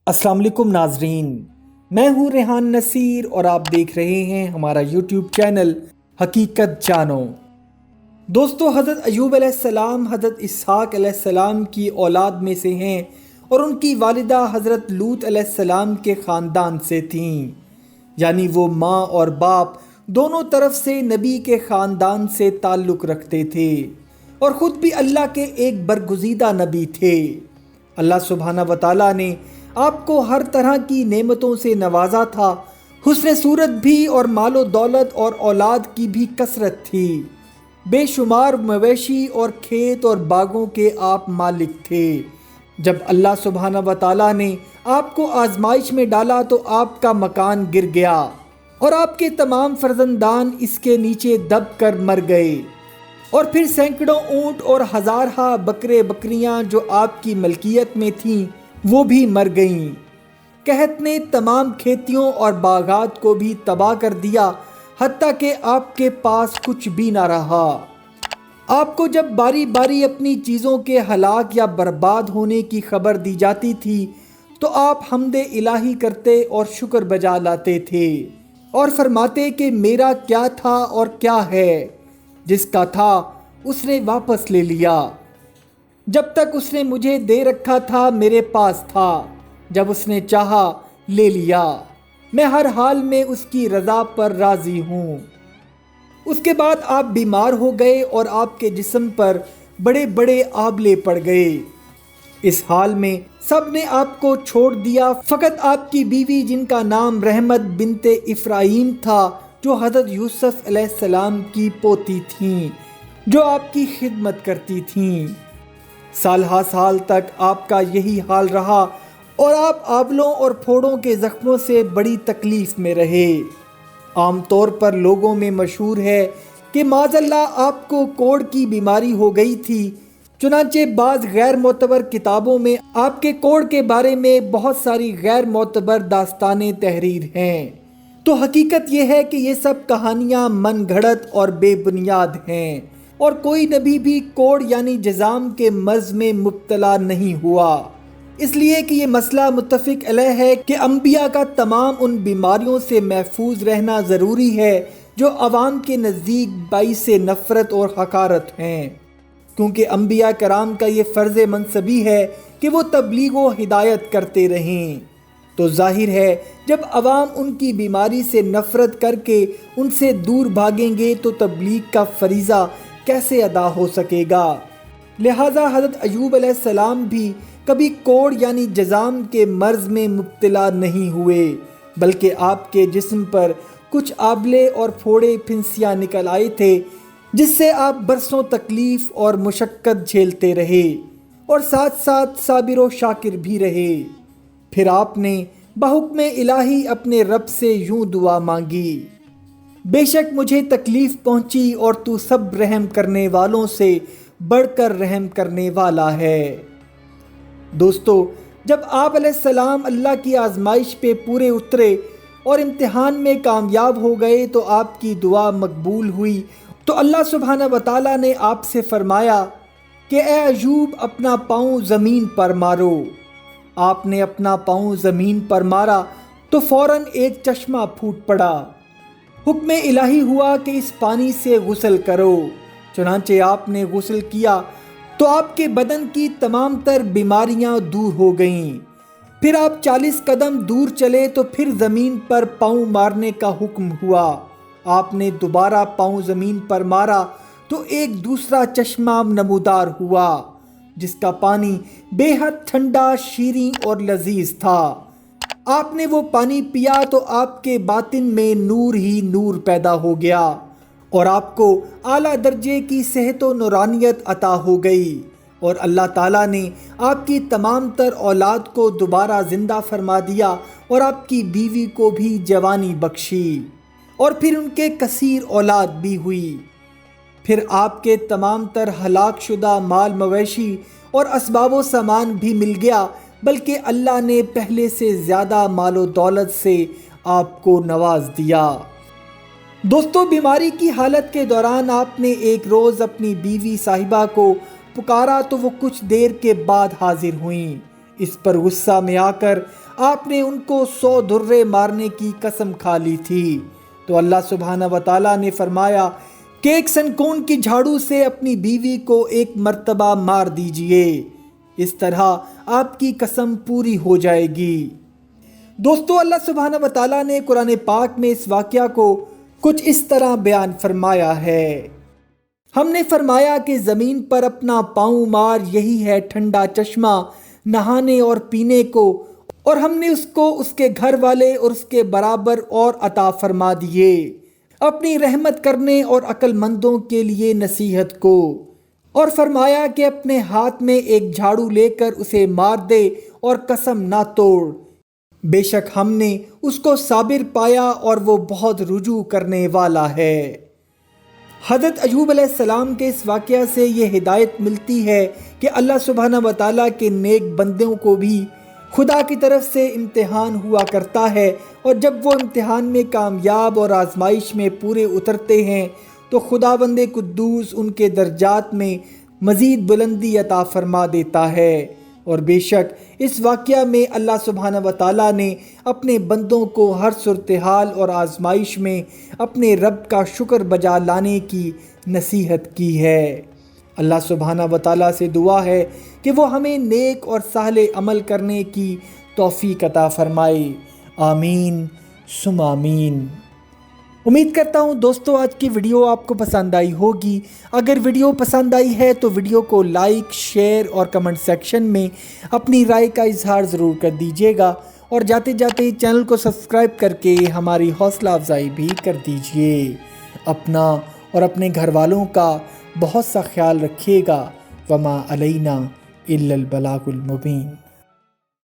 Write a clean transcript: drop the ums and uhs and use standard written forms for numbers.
السلام علیکم ناظرین، میں ہوں ریحان نصیر اور آپ دیکھ رہے ہیں ہمارا یوٹیوب چینل حقیقت جانو۔ دوستو، حضرت ایوب علیہ السلام حضرت اسحاق علیہ السلام کی اولاد میں سے ہیں اور ان کی والدہ حضرت لوط علیہ السلام کے خاندان سے تھیں، یعنی وہ ماں اور باپ دونوں طرف سے نبی کے خاندان سے تعلق رکھتے تھے اور خود بھی اللہ کے ایک برگزیدہ نبی تھے۔ اللہ سبحانہ و تعالیٰ نے آپ کو ہر طرح کی نعمتوں سے نوازا تھا، حسن صورت بھی اور مال و دولت اور اولاد کی بھی کثرت تھی، بے شمار مویشی اور کھیت اور باغوں کے آپ مالک تھے۔ جب اللہ سبحانہ و تعالیٰ نے آپ کو آزمائش میں ڈالا تو آپ کا مکان گر گیا اور آپ کے تمام فرزندان اس کے نیچے دب کر مر گئے، اور پھر سینکڑوں اونٹ اور ہزارہ بکرے بکریاں جو آپ کی ملکیت میں تھیں وہ بھی مر گئیں۔ قحط نے تمام کھیتیوں اور باغات کو بھی تباہ کر دیا، حتیٰ کہ آپ کے پاس کچھ بھی نہ رہا۔ آپ کو جب باری باری اپنی چیزوں کے ہلاک یا برباد ہونے کی خبر دی جاتی تھی تو آپ حمد الہی کرتے اور شکر بجا لاتے تھے اور فرماتے کہ میرا کیا تھا اور کیا ہے، جس کا تھا اس نے واپس لے لیا۔ جب تک اس نے مجھے دے رکھا تھا میرے پاس تھا، جب اس نے چاہا لے لیا، میں ہر حال میں اس کی رضا پر راضی ہوں۔ اس کے بعد آپ بیمار ہو گئے اور آپ کے جسم پر بڑے بڑے آبلے پڑ گئے۔ اس حال میں سب نے آپ کو چھوڑ دیا، فقط آپ کی بیوی جن کا نام رحمت بنت افراہیم تھا، جو حضرت یوسف علیہ السلام کی پوتی تھیں، جو آپ کی خدمت کرتی تھیں۔ سال ہا سال تک آپ کا یہی حال رہا اور آپ آبلوں اور پھوڑوں کے زخموں سے بڑی تکلیف میں رہے۔ عام طور پر لوگوں میں مشہور ہے کہ معاذ اللہ آپ کو کوڑ کی بیماری ہو گئی تھی، چنانچہ بعض غیر معتبر کتابوں میں آپ کے کوڑ کے بارے میں بہت ساری غیر معتبر داستانیں تحریر ہیں۔ تو حقیقت یہ ہے کہ یہ سب کہانیاں من گھڑت اور بے بنیاد ہیں، اور کوئی نبی بھی کوڑ یعنی جذام کے مرض میں مبتلا نہیں ہوا، اس لیے کہ یہ مسئلہ متفق علیہ ہے کہ انبیاء کا تمام ان بیماریوں سے محفوظ رہنا ضروری ہے جو عوام کے نزدیک باعث نفرت اور حقارت ہیں، کیونکہ انبیاء کرام کا یہ فرض منصبی ہے کہ وہ تبلیغ و ہدایت کرتے رہیں۔ تو ظاہر ہے جب عوام ان کی بیماری سے نفرت کر کے ان سے دور بھاگیں گے تو تبلیغ کا فریضہ کیسے ادا ہو سکے گا؟ لہٰذا حضرت ایوب علیہ السلام بھی کبھی کوڑ یعنی جذام کے مرض میں مبتلا نہیں ہوئے، بلکہ آپ کے جسم پر کچھ آبلے اور پھوڑے پھنسیاں نکل آئے تھے، جس سے آپ برسوں تکلیف اور مشقت جھیلتے رہے اور ساتھ ساتھ صابر و شاکر بھی رہے۔ پھر آپ نے بحکم الہی اپنے رب سے یوں دعا مانگی، بے شک مجھے تکلیف پہنچی اور تو سب رحم کرنے والوں سے بڑھ کر رحم کرنے والا ہے۔ دوستو، جب آپ علیہ السلام اللہ کی آزمائش پہ پورے اترے اور امتحان میں کامیاب ہو گئے تو آپ کی دعا مقبول ہوئی، تو اللہ سبحانہ و تعالیٰ نے آپ سے فرمایا کہ اے ایوب اپنا پاؤں زمین پر مارو۔ آپ نے اپنا پاؤں زمین پر مارا تو فوراً ایک چشمہ پھوٹ پڑا۔ حکم الہی ہوا کہ اس پانی سے غسل کرو، چنانچہ آپ نے غسل کیا تو آپ کے بدن کی تمام تر بیماریاں دور ہو گئیں۔ پھر آپ 40 قدم دور چلے تو پھر زمین پر پاؤں مارنے کا حکم ہوا۔ آپ نے دوبارہ پاؤں زمین پر مارا تو ایک دوسرا چشمہ نمودار ہوا، جس کا پانی بے حد ٹھنڈا، شیریں اور لذیذ تھا۔ آپ نے وہ پانی پیا تو آپ کے باطن میں نور ہی نور پیدا ہو گیا اور آپ کو اعلیٰ درجے کی صحت و نورانیت عطا ہو گئی، اور اللہ تعالیٰ نے آپ کی تمام تر اولاد کو دوبارہ زندہ فرما دیا اور آپ کی بیوی کو بھی جوانی بخشی، اور پھر ان کے کثیر اولاد بھی ہوئی۔ پھر آپ کے تمام تر ہلاک شدہ مال مویشی اور اسباب و سامان بھی مل گیا، بلکہ اللہ نے پہلے سے زیادہ مال و دولت سے آپ کو نواز دیا۔ دوستو، بیماری کی حالت کے دوران آپ نے ایک روز اپنی بیوی صاحبہ کو پکارا تو وہ کچھ دیر کے بعد حاضر ہوئیں۔ اس پر غصہ میں آ کر آپ نے ان کو 100 دھرے مارنے کی قسم کھا لی تھی۔ تو اللہ سبحانہ و تعالیٰ نے فرمایا کہ ایک سنکون کی جھاڑو سے اپنی بیوی کو 1 مرتبہ مار دیجئے، اس طرح آپ کی قسم پوری ہو جائے گی۔ دوستو، اللہ سبحانہ و تعالیٰ نے قرآن پاک میں اس واقعہ کو کچھ اس طرح بیان فرمایا ہے۔ ہم نے فرمایا کہ زمین پر اپنا پاؤں مار، یہی ہے ٹھنڈا چشمہ نہانے اور پینے کو، اور ہم نے اس کو اس کے گھر والے اور اس کے برابر اور عطا فرما دیے، اپنی رحمت کرنے اور عقل مندوں کے لیے نصیحت کو۔ اور فرمایا کہ اپنے ہاتھ میں ایک جھاڑو لے کر اسے مار دے اور قسم نہ توڑ، بے شک ہم نے اس کو صابر پایا اور وہ بہت رجوع کرنے والا ہے۔ حضرت ایوب علیہ السلام کے اس واقعہ سے یہ ہدایت ملتی ہے کہ اللہ سبحانہ و تعالیٰ کے نیک بندوں کو بھی خدا کی طرف سے امتحان ہوا کرتا ہے، اور جب وہ امتحان میں کامیاب اور آزمائش میں پورے اترتے ہیں تو خداوند قدوس ان کے درجات میں مزید بلندی عطا فرما دیتا ہے۔ اور بے شک اس واقعہ میں اللہ سبحانہ و تعالیٰ نے اپنے بندوں کو ہر صورتحال اور آزمائش میں اپنے رب کا شکر بجا لانے کی نصیحت کی ہے۔ اللہ سبحانہ و تعالیٰ سے دعا ہے کہ وہ ہمیں نیک اور صالح عمل کرنے کی توفیق عطا فرمائے۔ آمین ثم آمین۔ امید کرتا ہوں دوستو آج کی ویڈیو آپ کو پسند آئی ہوگی۔ اگر ویڈیو پسند آئی ہے تو ویڈیو کو لائک، شیئر اور کمنٹ سیکشن میں اپنی رائے کا اظہار ضرور کر دیجیے گا، اور جاتے جاتے چینل کو سبسکرائب کر کے ہماری حوصلہ افزائی بھی کر دیجیے۔ اپنا اور اپنے گھر والوں کا بہت سا خیال رکھیے گا۔ وما علینا الا البلاغ المبین۔